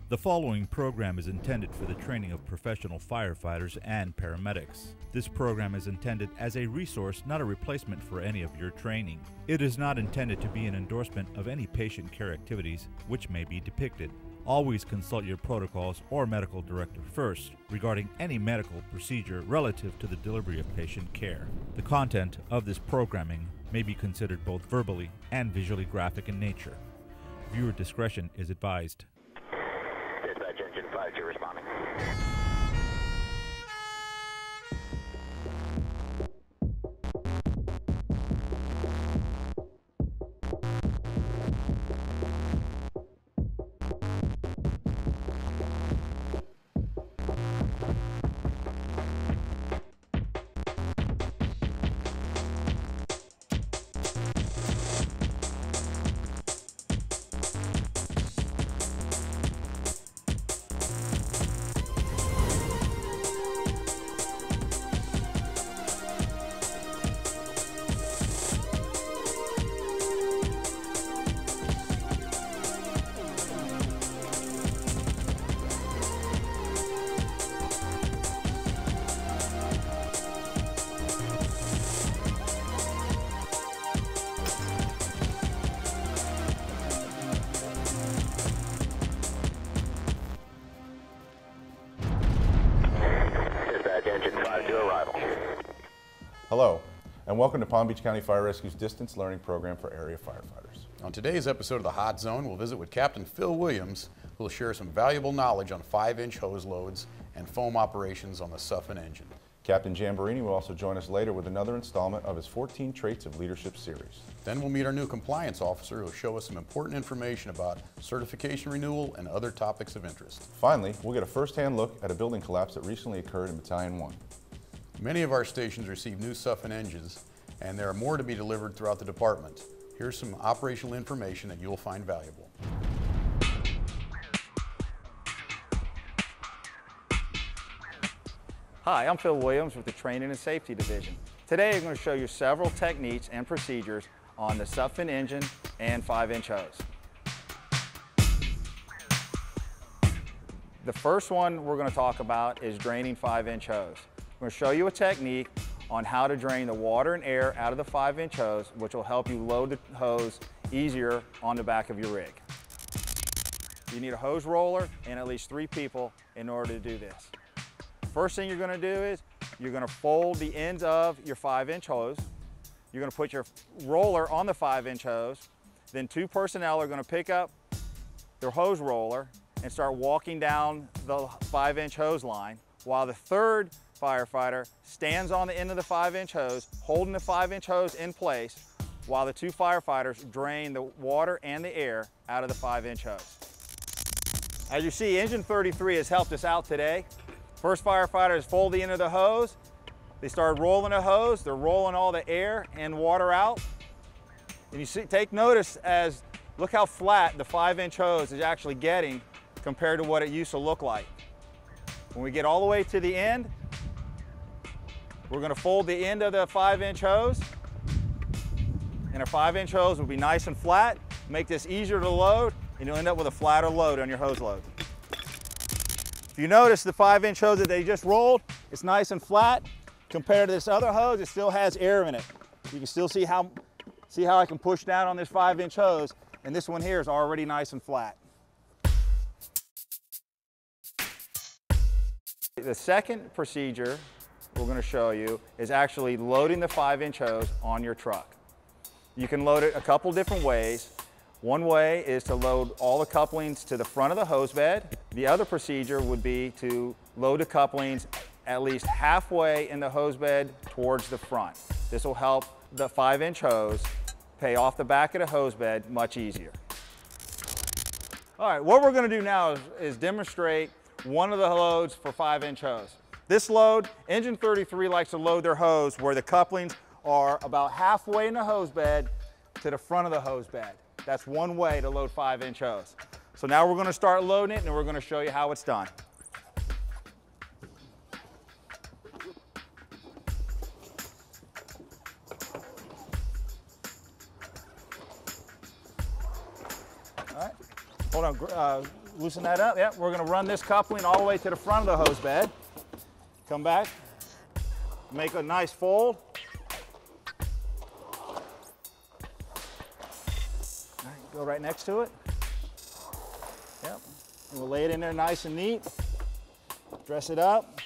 The following program is intended for the training of professional firefighters and paramedics. This program is intended as a resource, not a replacement for any of your training. It is not intended to be an endorsement of any patient care activities which may be depicted. Always consult your protocols or medical director first regarding any medical procedure relative to the delivery of patient care. The content of this programming may be considered both verbally and visually graphic in nature. Viewer discretion is advised. Dispatch engine 5-2 responding. Engine 5 to arrival. Hello, and welcome to Palm Beach County Fire Rescue's distance learning program for area firefighters. On today's episode of the Hot Zone, we'll visit with Captain Phil Williams, who will share some valuable knowledge on 5-inch hose loads and foam operations on the Suffin engine. Captain Jamborini will also join us later with another installment of his 14 Traits of Leadership series. Then we'll meet our new compliance officer, who will show us some important information about certification renewal and other topics of interest. Finally, we'll get a first-hand look at a building collapse that recently occurred in Battalion 1. Many of our stations receive new Suffin engines, and there are more to be delivered throughout the department. Here's some operational information that you'll find valuable. Hi, I'm Phil Williams with the Training and Safety Division. Today I'm going to show you several techniques and procedures on the Suffin engine and 5-inch hose. The first one we're going to talk about is draining 5-inch hose. I'm going to show you a technique on how to drain the water and air out of the 5-inch hose, which will help you load the hose easier on the back of your rig. You need a hose roller and at least 3 people in order to do this. First thing you're going to do is you're going to fold the ends of your 5-inch hose. You're going to put your roller on the 5-inch hose. Then 2 personnel are going to pick up their hose roller and start walking down the 5-inch hose line, while the 3rd firefighter stands on the end of the 5-inch hose, holding the 5-inch hose in place while the 2 firefighters drain the water and the air out of the 5-inch hose. As you see, Engine 33 has helped us out today. First firefighters fold the end of the hose. They start rolling the hose. They're rolling all the air and water out. And you see, take notice as, look how flat the 5-inch hose is actually getting compared to what it used to look like. When we get all the way to the end, we're going to fold the end of the 5-inch hose, and a 5-inch hose will be nice and flat, make this easier to load, and you'll end up with a flatter load on your hose load. If you notice the 5-inch hose that they just rolled, it's nice and flat. Compared to this other hose, it still has air in it. You can still see how I can push down on this 5-inch hose, and this one here is already nice and flat. The second procedure we're going to show you is actually loading the 5-inch hose on your truck. You can load it a couple different ways. One way is to load all the couplings to the front of the hose bed. The other procedure would be to load the couplings at least halfway in the hose bed towards the front. This will help the 5-inch hose pay off the back of the hose bed much easier. All right, what we're going to do now is demonstrate one of the loads for 5-inch hose. This load, Engine 33 likes to load their hose where the couplings are about halfway in the hose bed to the front of the hose bed. That's one way to load 5-inch hose. So now we're going to start loading it, and we're going to show you how it's done. All right, hold on, loosen that up. Yep, we're going to run this coupling all the way to the front of the hose bed. Come back, make a nice fold. All right, go right next to it. Yep, and we'll lay it in there nice and neat. Dress it up.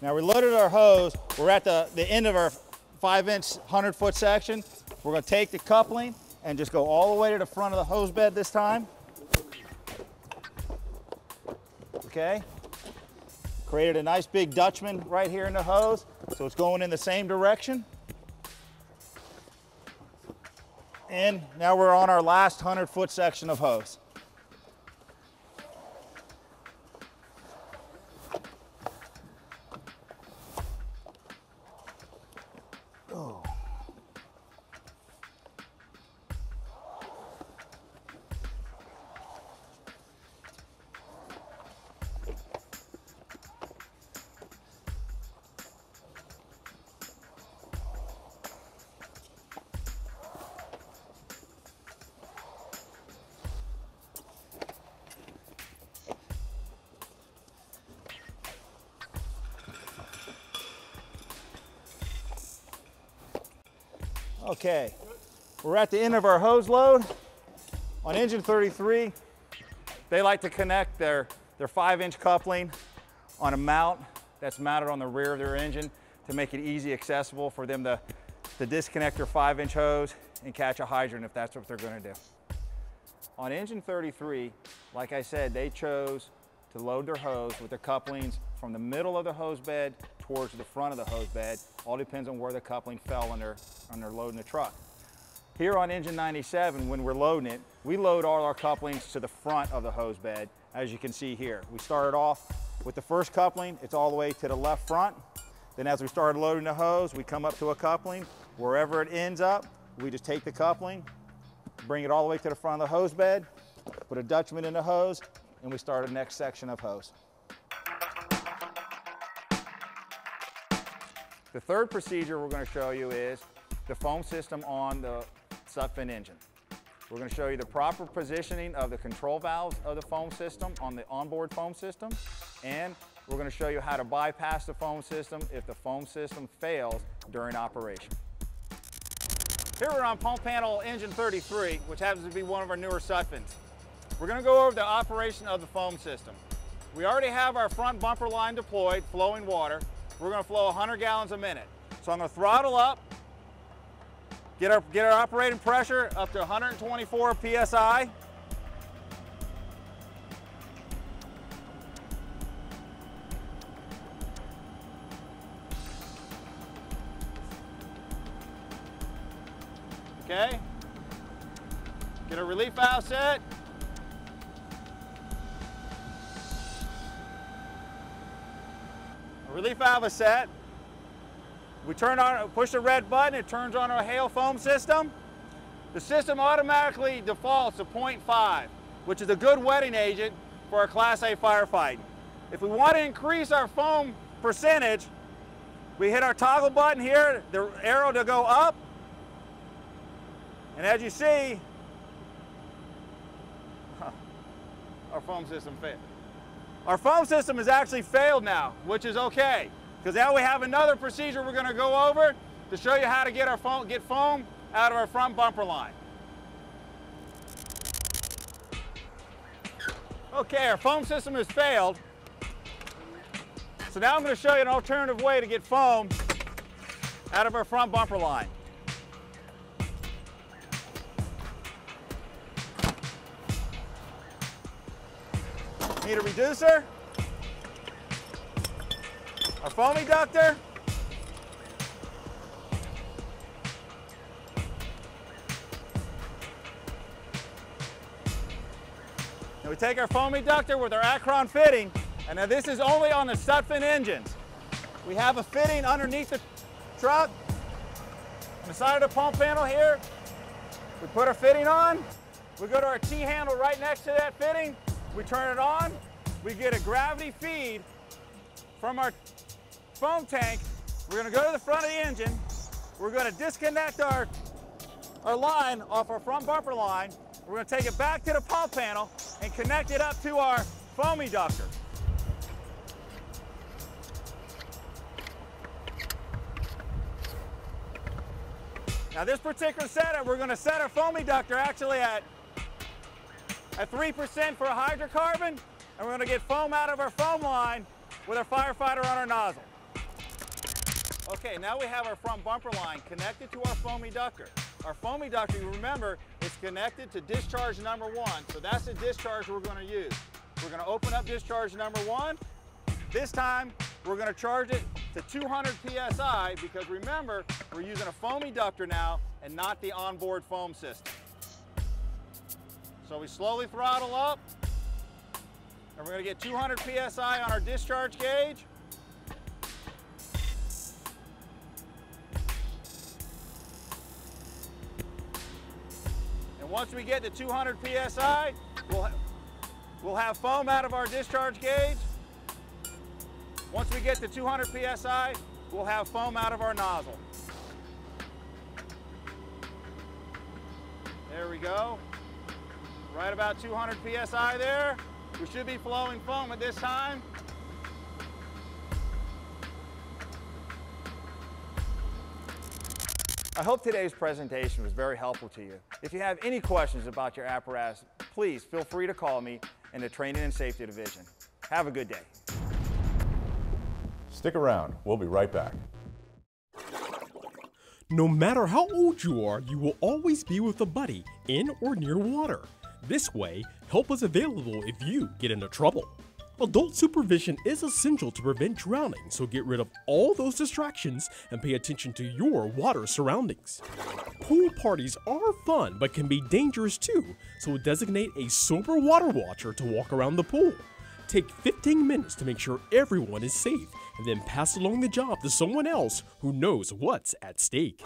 Now we loaded our hose. We're at the end of our 5-inch 100-foot section. We're going to take the coupling and just go all the way to the front of the hose bed this time. Okay. Created a nice big Dutchman right here in the hose, so it's going in the same direction. And now we're on our last 100-foot section of hose. Oh. Okay, we're at the end of our hose load. On engine 33, they like to connect their 5-inch coupling on a mount that's mounted on the rear of their engine to make it easy accessible for them to disconnect their 5-inch hose and catch a hydrant if that's what they're going to do. On engine 33, like I said, they chose to load their hose with the couplings from the middle of the hose bed towards the front of the hose bed. All depends on where the coupling fell when they're loading the truck. Here on engine 97, when we're loading it, we load all our couplings to the front of the hose bed, as you can see here. We started off with the first coupling, it's all the way to the left front. Then as we started loading the hose, we come up to a coupling. Wherever it ends up, we just take the coupling, bring it all the way to the front of the hose bed, put a Dutchman in the hose, and we start the next section of hose. The third procedure we're going to show you is the foam system on the Sutphin engine. We're going to show you the proper positioning of the control valves of the foam system on the onboard foam system, and we're going to show you how to bypass the foam system if the foam system fails during operation. Here we're on pump panel engine 33, which happens to be one of our newer Sutphins. We're going to go over the operation of the foam system. We already have our front bumper line deployed, flowing water. We're going to flow 100 gallons a minute. So I'm going to throttle up, get our operating pressure up to 124 PSI. Okay. Get a relief valve set. Relief valve is set. We push the red button, it turns on our Hale foam system. The system automatically defaults to 0.5, which is a good wetting agent for our Class A firefighting. If we want to increase our foam percentage, we hit our toggle button here, the arrow to go up. And as you see, our foam system failed. Our foam system has actually failed now, which is okay, because now we have another procedure we're going to go over to show you how to get foam out of our front bumper line. Okay, our foam system has failed. So now I'm going to show you an alternative way to get foam out of our front bumper line. Need a reducer, our foam eductor, and we take our foam eductor with our Acron fitting, and now this is only on the Sutphin engines. We have a fitting underneath the truck, on the side of the pump panel here. We put our fitting on. We go to our T-handle right next to that fitting. We turn it on. We get a gravity feed from our foam tank. We're going to go to the front of the engine. We're going to disconnect our line off our front bumper line. We're going to take it back to the pump panel and connect it up to our foam eductor. Now this particular setup, we're going to set our foam eductor actually at 3% for a hydrocarbon, and we're going to get foam out of our foam line with our firefighter on our nozzle. Okay, now we have our front bumper line connected to our foam eductor. Our foam eductor, you remember, is connected to discharge number 1, so that's the discharge we're going to use. We're going to open up discharge number 1. This time, we're going to charge it to 200 PSI because remember, we're using a foam eductor now and not the onboard foam system. So we slowly throttle up, and we're going to get 200 PSI on our discharge gauge. And once we get to 200 PSI, we'll have foam out of our discharge gauge. Once we get to 200 PSI, we'll have foam out of our nozzle. There we go. Right about 200 PSI there. We should be flowing foam at this time. I hope today's presentation was very helpful to you. If you have any questions about your apparatus, please feel free to call me in the Training and Safety Division. Have a good day. Stick around. We'll be right back. No matter how old you are, you will always be with a buddy in or near water. This way, help is available if you get into trouble. Adult supervision is essential to prevent drowning, so get rid of all those distractions and pay attention to your water surroundings. Pool parties are fun but can be dangerous too, so designate a sober water watcher to walk around the pool. Take 15 minutes to make sure everyone is safe, and then pass along the job to someone else who knows what's at stake.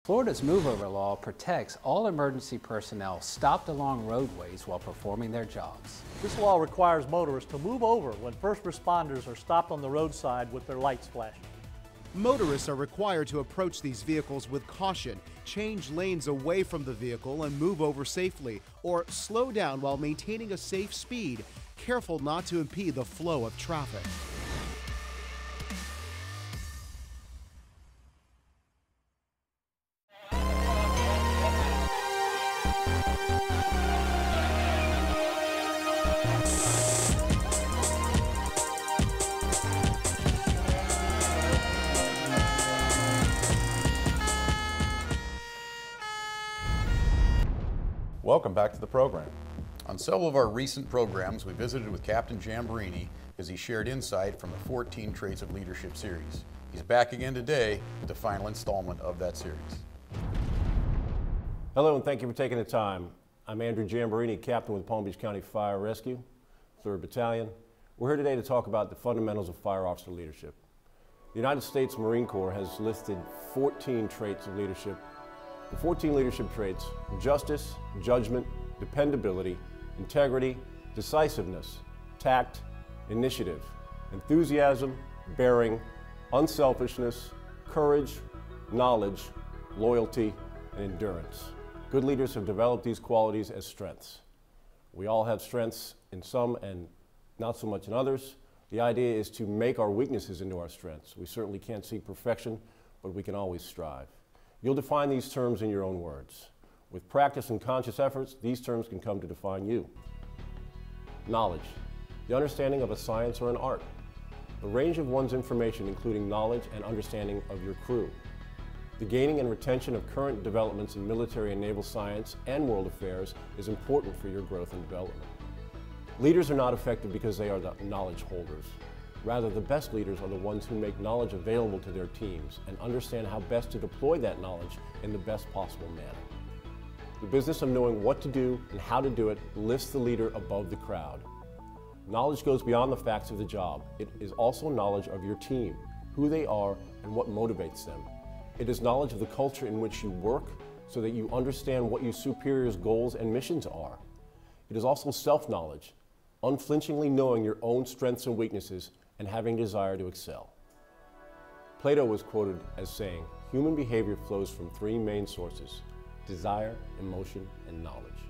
Florida's move-over law protects all emergency personnel stopped along roadways while performing their jobs. This law requires motorists to move over when first responders are stopped on the roadside with their lights flashing. Motorists are required to approach these vehicles with caution, change lanes away from the vehicle and move over safely, or slow down while maintaining a safe speed, careful not to impede the flow of traffic. Welcome back to the program. On several of our recent programs, we visited with Captain Jamborini as he shared insight from the 14 Traits of Leadership series. He's back again today with the final installment of that series. Hello, and thank you for taking the time. I'm Andrew Jamborini, Captain with Palm Beach County Fire Rescue, 3rd Battalion. We're here today to talk about the fundamentals of fire officer leadership. The United States Marine Corps has listed 14 traits of leadership. The 14 leadership traits: justice, judgment, dependability, integrity, decisiveness, tact, initiative, enthusiasm, bearing, unselfishness, courage, knowledge, loyalty, and endurance. Good leaders have developed these qualities as strengths. We all have strengths in some and not so much in others. The idea is to make our weaknesses into our strengths. We certainly can't seek perfection, but we can always strive. You'll define these terms in your own words. With practice and conscious efforts, these terms can come to define you. Knowledge, the understanding of a science or an art. The range of one's information, including knowledge and understanding of your crew. The gaining and retention of current developments in military and naval science and world affairs is important for your growth and development. Leaders are not effective because they are the knowledge holders. Rather, the best leaders are the ones who make knowledge available to their teams and understand how best to deploy that knowledge in the best possible manner. The business of knowing what to do and how to do it lifts the leader above the crowd. Knowledge goes beyond the facts of the job. It is also knowledge of your team, who they are, and what motivates them. It is knowledge of the culture in which you work so that you understand what your superior's goals and missions are. It is also self-knowledge, unflinchingly knowing your own strengths and weaknesses and having a desire to excel. Plato was quoted as saying, "Human behavior flows from three main sources: desire, emotion, and knowledge."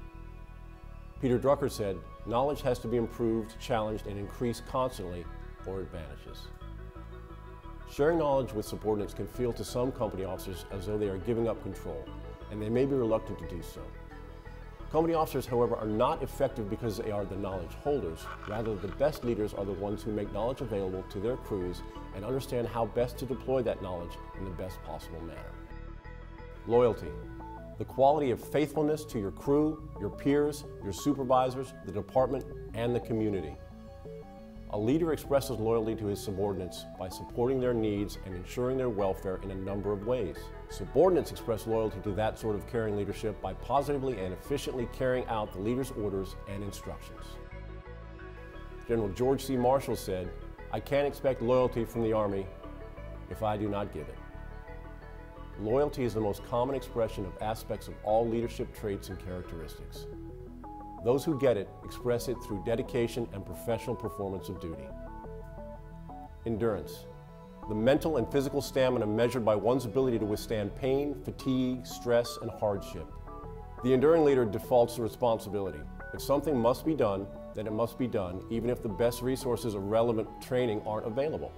Peter Drucker said, "Knowledge has to be improved, challenged, and increased constantly, or it vanishes." Sharing knowledge with subordinates can feel to some company officers as though they are giving up control, and they may be reluctant to do so. Company officers, however, are not effective because they are the knowledge holders. Rather, the best leaders are the ones who make knowledge available to their crews and understand how best to deploy that knowledge in the best possible manner. Loyalty. The quality of faithfulness to your crew, your peers, your supervisors, the department, and the community. A leader expresses loyalty to his subordinates by supporting their needs and ensuring their welfare in a number of ways. Subordinates express loyalty to that sort of caring leadership by positively and efficiently carrying out the leader's orders and instructions. General George C. Marshall said, "I can't expect loyalty from the Army if I do not give it." Loyalty is the most common expression of aspects of all leadership traits and characteristics. Those who get it express it through dedication and professional performance of duty. Endurance. The mental and physical stamina measured by one's ability to withstand pain, fatigue, stress, and hardship. The enduring leader defaults to responsibility. If something must be done, then it must be done, even if the best resources or relevant training aren't available.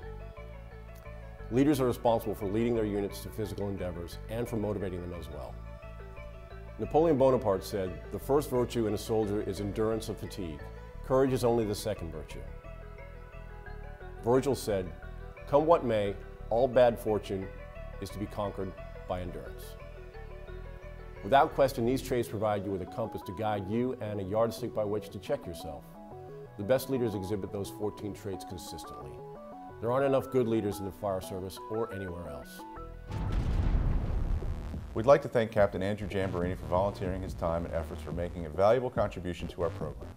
Leaders are responsible for leading their units to physical endeavors and for motivating them as well. Napoleon Bonaparte said, "The first virtue in a soldier is endurance of fatigue. Courage is only the second virtue." Virgil said, "Come what may, all bad fortune is to be conquered by endurance." Without question, these traits provide you with a compass to guide you and a yardstick by which to check yourself. The best leaders exhibit those 14 traits consistently. There aren't enough good leaders in the fire service or anywhere else. We'd like to thank Captain Andrew Jamborini for volunteering his time and efforts for making a valuable contribution to our program.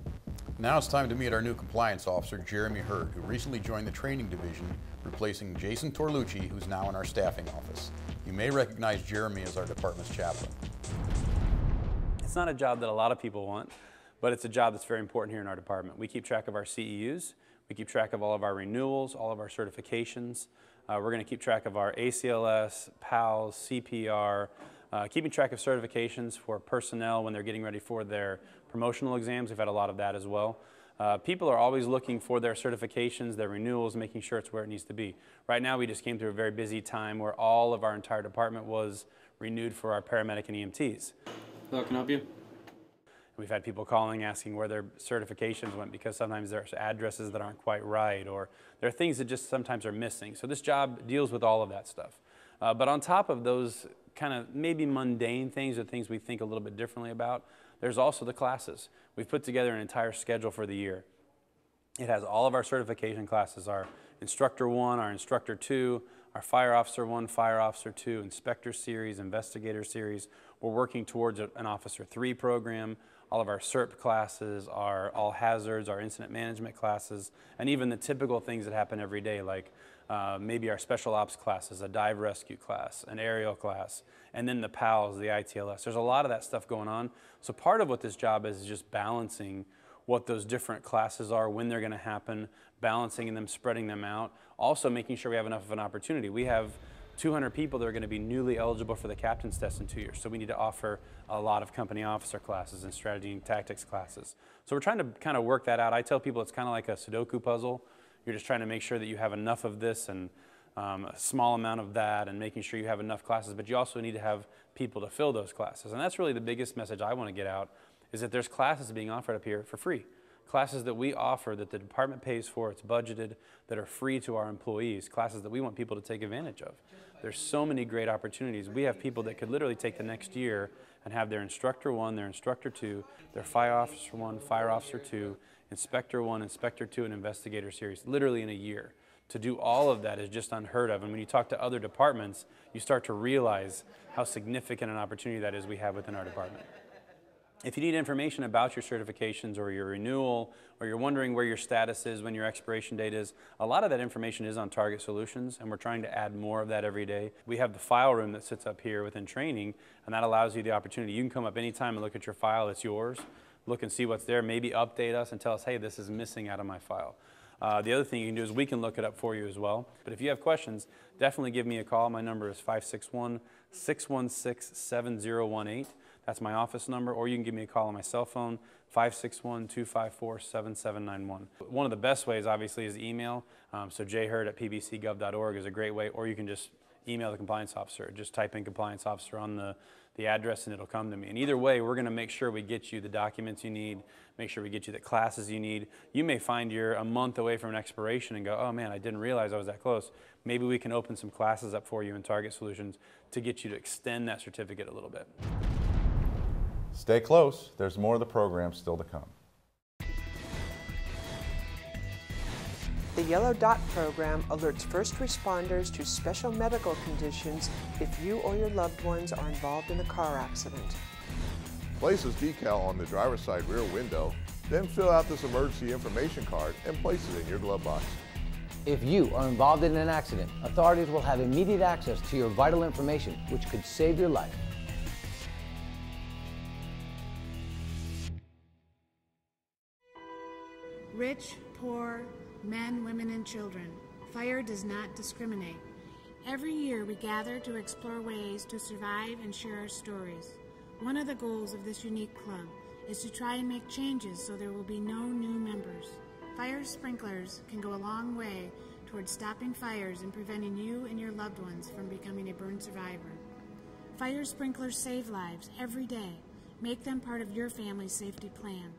Now it's time to meet our new compliance officer, Jeremy Hurd, who recently joined the training division, replacing Jason Torlucci, who's now in our staffing office. You may recognize Jeremy as our department's chaplain. It's not a job that a lot of people want, but it's a job that's very important here in our department. We keep track of our CEUs, we keep track of all of our renewals, all of our certifications. We're going to keep track of our ACLS, PALS, CPR, keeping track of certifications for personnel when they're getting ready for their promotional exams. We've had a lot of that as well. People are always looking for their certifications, their renewals, making sure it's where it needs to be. Right now we just came through a very busy time where all of our entire department was renewed for our paramedic and EMTs. Hello, can I help you? We've had people calling asking where their certifications went because sometimes there's addresses that aren't quite right, or there are things that just sometimes are missing. So this job deals with all of that stuff. But on top of those kind of maybe mundane things or things we think a little bit differently about, there's also the classes. We've put together an entire schedule for the year. It has all of our certification classes, our Instructor 1, our Instructor 2, our Fire Officer 1, Fire Officer 2, Inspector Series, Investigator Series. We're working towards an Officer 3 program. All of our CERP classes, our all hazards, our incident management classes, and even the typical things that happen every day, like maybe our special ops classes, a dive rescue class, an aerial class, and then the PALS, the ITLS. There's a lot of that stuff going on. So part of what this job is just balancing what those different classes are, when they're going to happen, balancing them, spreading them out, also making sure we have enough of an opportunity. We have 200 people that are going to be newly eligible for the captain's test in 2 years. So we need to offer a lot of company officer classes and strategy and tactics classes. So we're trying to kind of work that out. I tell people it's kind of like a Sudoku puzzle. You're just trying to make sure that you have enough of this and a small amount of that, and making sure you have enough classes, but you also need to have people to fill those classes. And that's really the biggest message I want to get out, is that there's classes being offered up here for free. Classes that we offer that the department pays for, it's budgeted, that are free to our employees, classes that we want people to take advantage of. There's so many great opportunities. We have people that could literally take the next year and have their Instructor 1, their Instructor 2, their Fire Officer 1, Fire Officer 2, Inspector 1, Inspector 2, and Investigator Series, literally in a year. To do all of that is just unheard of. And when you talk to other departments, you start to realize how significant an opportunity that is we have within our department. If you need information about your certifications or your renewal, or you're wondering where your status is, when your expiration date is, a lot of that information is on Target Solutions, and we're trying to add more of that every day. We have the file room that sits up here within training, and that allows you the opportunity. You can come up anytime and look at your file, it's yours. Look and see what's there, maybe update us and tell us, hey, this is missing out of my file. The other thing you can do is we can look it up for you as well. But if you have questions, definitely give me a call. My number is 561-616-7018. That's my office number, or you can give me a call on my cell phone, 561-254-7791. One of the best ways, obviously, is email. So jhurd@pbcgov.org is a great way, or you can just email the compliance officer. Just type in compliance officer on the address and it'll come to me. And either way, we're going to make sure we get you the documents you need, make sure we get you the classes you need. You may find you're a month away from an expiration and go, oh man, I didn't realize I was that close. Maybe we can open some classes up for you in Target Solutions to get you to extend that certificate a little bit. Stay close. There's more of the program still to come. The Yellow Dot program alerts first responders to special medical conditions if you or your loved ones are involved in a car accident. Place this decal on the driver's side rear window, then fill out this emergency information card and place it in your glove box. If you are involved in an accident, authorities will have immediate access to your vital information, which could save your life. Rich, poor, men, women, and children. Fire does not discriminate. Every year we gather to explore ways to survive and share our stories. One of the goals of this unique club is to try and make changes so there will be no new members. Fire sprinklers can go a long way towards stopping fires and preventing you and your loved ones from becoming a burn survivor. Fire sprinklers save lives every day. Make them part of your family's safety plan.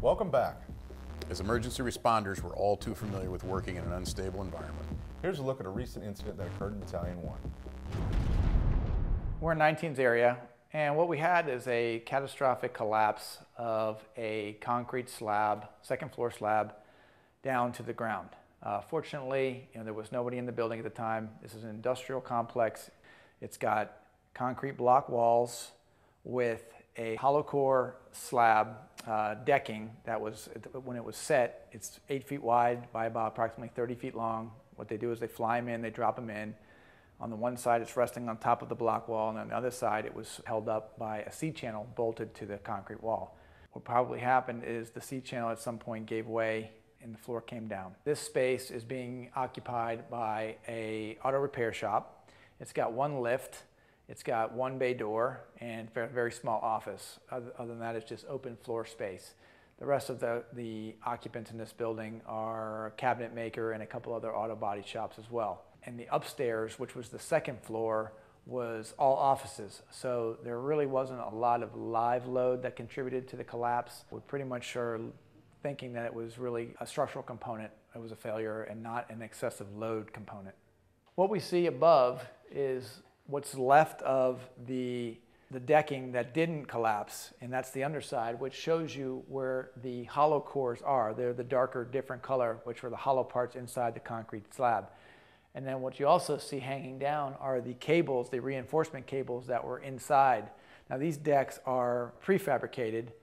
Welcome back. As emergency responders, we're all too familiar with working in an unstable environment. Here's a look at a recent incident that occurred in Battalion 1. We're in 19's area, and what we had is a catastrophic collapse of a concrete slab, second floor slab, down to the ground. Fortunately, there was nobody in the building at the time. This is an industrial complex. It's got concrete block walls with a hollow core slab decking that was, when it was set, it's 8 feet wide by about approximately 30 feet long. What they do is they fly them in, they drop them in. On the one side, it's resting on top of the block wall, and on the other side, it was held up by a C-channel bolted to the concrete wall. What probably happened is the C-channel at some point gave way and the floor came down. This space is being occupied by a auto repair shop. It's got one lift, it's got one bay door, and a very small office. Other than that, it's just open floor space. The rest of the occupants in this building are a cabinet maker and a couple other auto body shops as well. And the upstairs, which was the second floor, was all offices. So there really wasn't a lot of live load that contributed to the collapse. We pretty much are thinking that it was really a structural component. It was a failure and not an excessive load component. What we see above is what's left of the decking that didn't collapse, and that's the underside, which shows you where the hollow cores are. They're the darker, different color, which are the hollow parts inside the concrete slab. And then what you also see hanging down are the cables, the reinforcement cables that were inside. Now these decks are prefabricated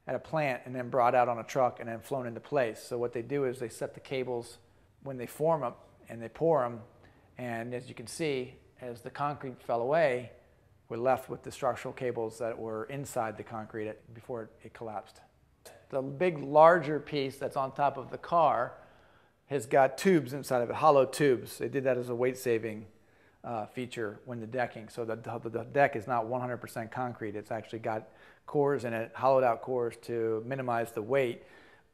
at a plant and then brought out on a truck and then flown into place. So what they do is they set the cables when they form them and they pour them, and as you can see, as the concrete fell away, we're left with the structural cables that were inside the concrete before it collapsed. The big larger piece that's on top of the car has got tubes inside of it, hollow tubes. They did that as a weight-saving feature when the decking. So the deck is not 100% concrete. It's actually got cores in it, hollowed out cores to minimize the weight.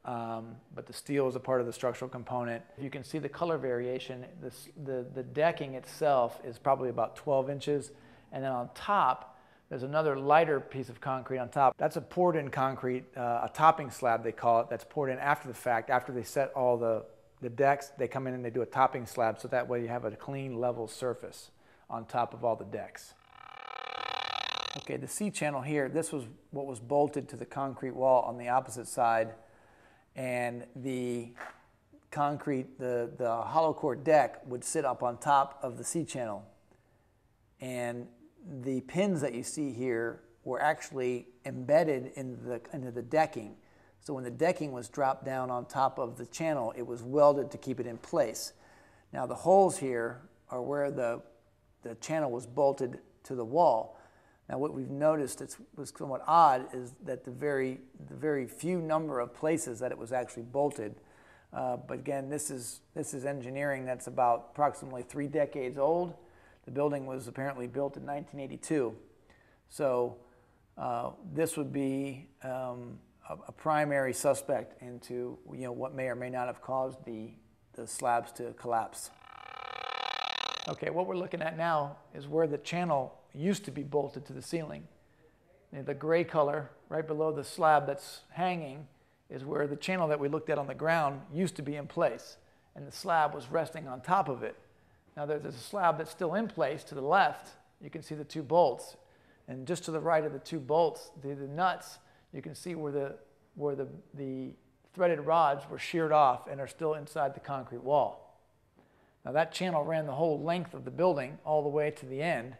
But the steel is a part of the structural component. You can see the color variation. The decking itself is probably about 12 inches. And then on top, there's another lighter piece of concrete on top. That's a poured-in concrete, a topping slab they call it, that's poured in after the fact. After they set all the decks, they come in and they do a topping slab, so that way you have a clean, level surface on top of all the decks. Okay, the C-channel here, this was what was bolted to the concrete wall on the opposite side, and the concrete, the hollow core deck would sit up on top of the C-channel. And the pins that you see here were actually embedded into the decking. So when the decking was dropped down on top of the channel, it was welded to keep it in place. Now the holes here are where the channel was bolted to the wall. Now what we've noticed that was somewhat odd is that the very few number of places that it was actually bolted. But again, this is engineering that's about approximately 3 decades old. The building was apparently built in 1982. So this would be a primary suspect into what may or may not have caused the slabs to collapse. Okay, what we're looking at now is where the channel used to be bolted to the ceiling. The gray color right below the slab that's hanging is where the channel that we looked at on the ground used to be in place, and the slab was resting on top of it. Now there's a slab that's still in place to the left. You can see the 2 bolts, and just to the right of the 2 bolts, the nuts, you can see where the threaded rods were sheared off and are still inside the concrete wall. Now that channel ran the whole length of the building all the way to the end,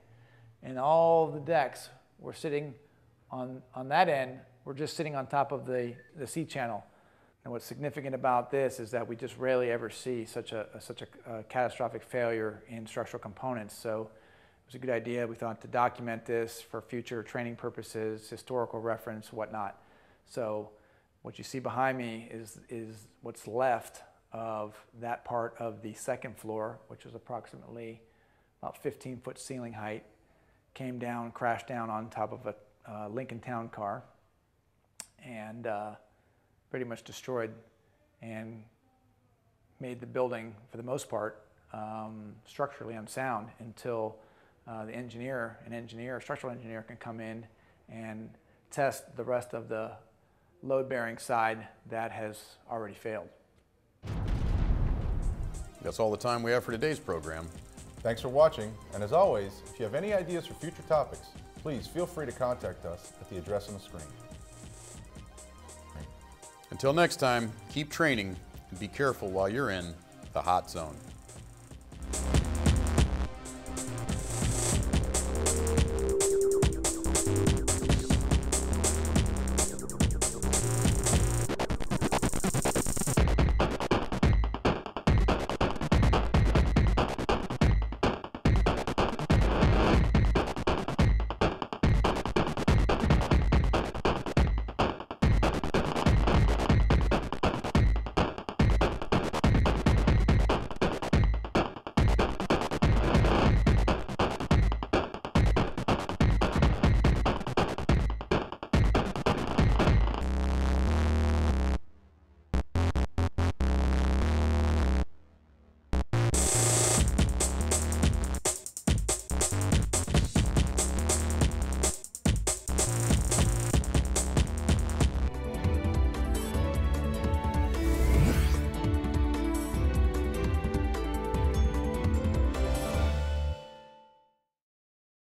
and all the decks were sitting on that end, were just sitting on top of the C-channel. And what's significant about this is that we just rarely ever see such a catastrophic failure in structural components. So it was a good idea, we thought, to document this for future training purposes, historical reference, whatnot. So what you see behind me is what's left of that part of the 2nd floor, which is approximately about 15-foot ceiling height, came down, crashed down on top of a Lincoln Town car, and pretty much destroyed and made the building, for the most part, structurally unsound until a structural engineer can come in and test the rest of the load-bearing side that has already failed. That's all the time we have for today's program. Thanks for watching, and as always, if you have any ideas for future topics, please feel free to contact us at the address on the screen. Until next time, keep training and be careful while you're in the hot zone.